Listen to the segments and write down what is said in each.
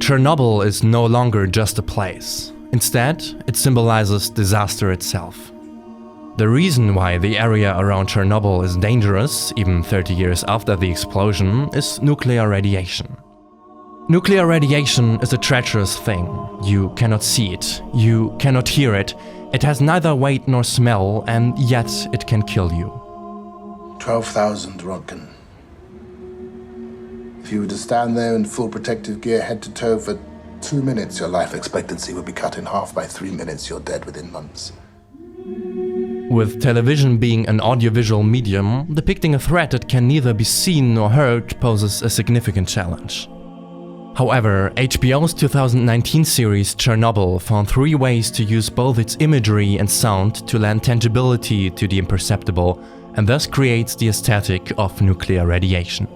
Chernobyl is no longer just a place. Instead, it symbolizes disaster itself. The reason why the area around Chernobyl is dangerous, even 30 years after the explosion, is nuclear radiation. Nuclear radiation is a treacherous thing. You cannot see it, you cannot hear it, it has neither weight nor smell, and yet it can kill you. 12,000 Rodkin. If you were to stand there in full protective gear head to toe for 2 minutes, your life expectancy would be cut in half. By 3 minutes, you're dead within months. With television being an audiovisual medium, depicting a threat that can neither be seen nor heard poses a significant challenge. However, HBO's 2019 series Chernobyl found 3 ways to use both its imagery and sound to lend tangibility to the imperceptible, and thus creates the aesthetic of nuclear radiation.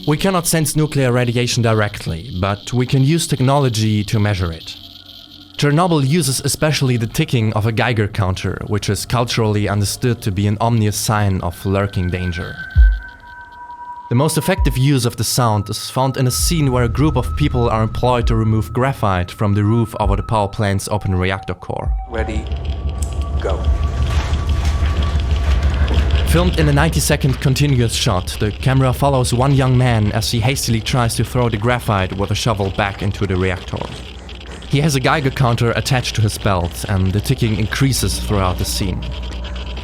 We cannot sense nuclear radiation directly, but we can use technology to measure it. Chernobyl uses especially the ticking of a Geiger counter, which is culturally understood to be an ominous sign of lurking danger. The most effective use of the sound is found in a scene where a group of people are employed to remove graphite from the roof over the power plant's open reactor core. Ready, go. Filmed in a 90-second continuous shot, the camera follows one young man as he hastily tries to throw the graphite with a shovel back into the reactor. He has a Geiger counter attached to his belt, and the ticking increases throughout the scene.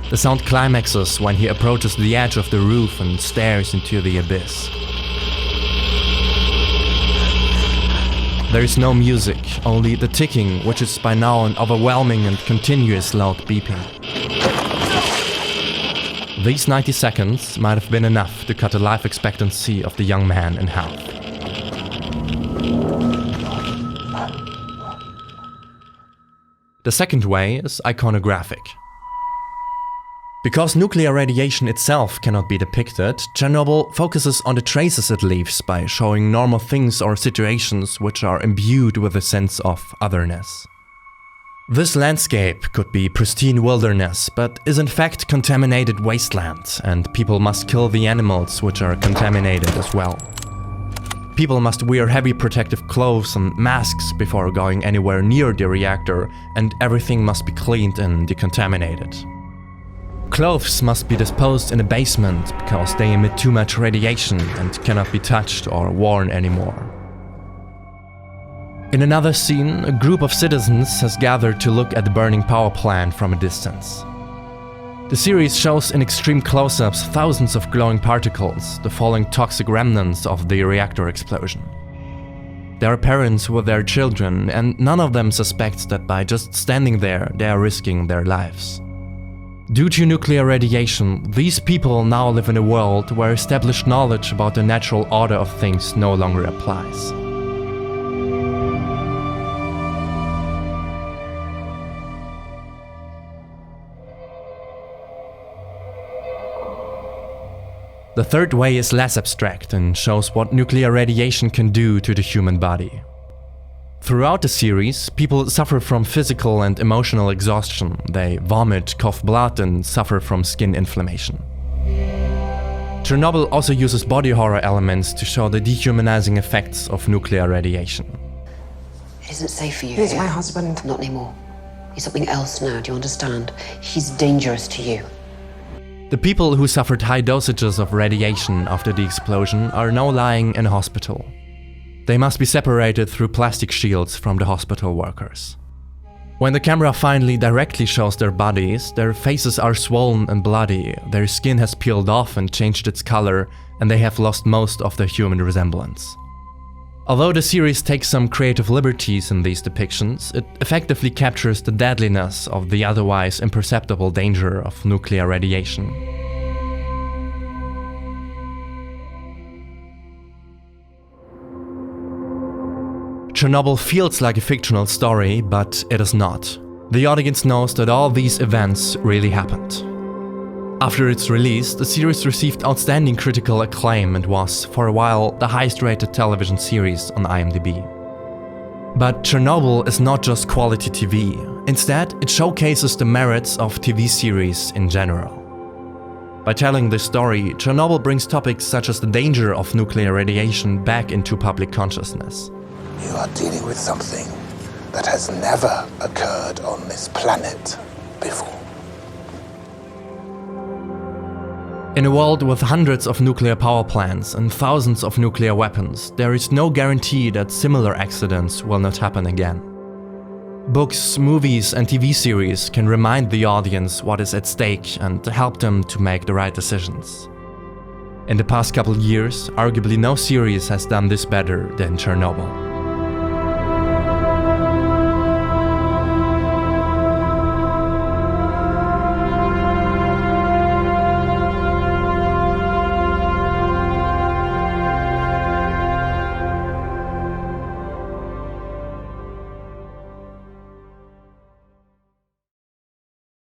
The sound climaxes when he approaches the edge of the roof and stares into the abyss. There is no music, only the ticking, which is by now an overwhelming and continuous loud beeping. These 90 seconds might have been enough to cut the life expectancy of the young man in half. The second way is iconographic. Because nuclear radiation itself cannot be depicted, Chernobyl focuses on the traces it leaves by showing normal things or situations which are imbued with a sense of otherness. This landscape could be pristine wilderness, but is in fact contaminated wasteland, and people must kill the animals which are contaminated as well. People must wear heavy protective clothes and masks before going anywhere near the reactor, and everything must be cleaned and decontaminated. Clothes must be disposed in a basement because they emit too much radiation and cannot be touched or worn anymore. In another scene, a group of citizens has gathered to look at the burning power plant from a distance. The series shows in extreme close-ups thousands of glowing particles, the falling toxic remnants of the reactor explosion. There are parents with their children, and none of them suspects that by just standing there, they are risking their lives. Due to nuclear radiation, these people now live in a world where established knowledge about the natural order of things no longer applies. The third way is less abstract and shows what nuclear radiation can do to the human body. Throughout the series, people suffer from physical and emotional exhaustion. They vomit, cough blood, and suffer from skin inflammation. Chernobyl also uses body horror elements to show the dehumanizing effects of nuclear radiation. It isn't safe for you. He's my husband. Not anymore. He's something else now, do you understand? He's dangerous to you. The people who suffered high dosages of radiation after the explosion are now lying in a hospital. They must be separated through plastic shields from the hospital workers. When the camera finally directly shows their bodies, their faces are swollen and bloody, their skin has peeled off and changed its color, and they have lost most of their human resemblance. Although the series takes some creative liberties in these depictions, it effectively captures the deadliness of the otherwise imperceptible danger of nuclear radiation. Chernobyl feels like a fictional story, but it is not. The audience knows that all these events really happened. After its release, the series received outstanding critical acclaim and was, for a while, the highest-rated television series on IMDb. But Chernobyl is not just quality TV. Instead, it showcases the merits of TV series in general. By telling this story, Chernobyl brings topics such as the danger of nuclear radiation back into public consciousness. You are dealing with something that has never occurred on this planet before. In a world with hundreds of nuclear power plants and thousands of nuclear weapons, there is no guarantee that similar accidents will not happen again. Books, movies, and TV series can remind the audience what is at stake and help them to make the right decisions. In the past couple years, arguably no series has done this better than Chernobyl.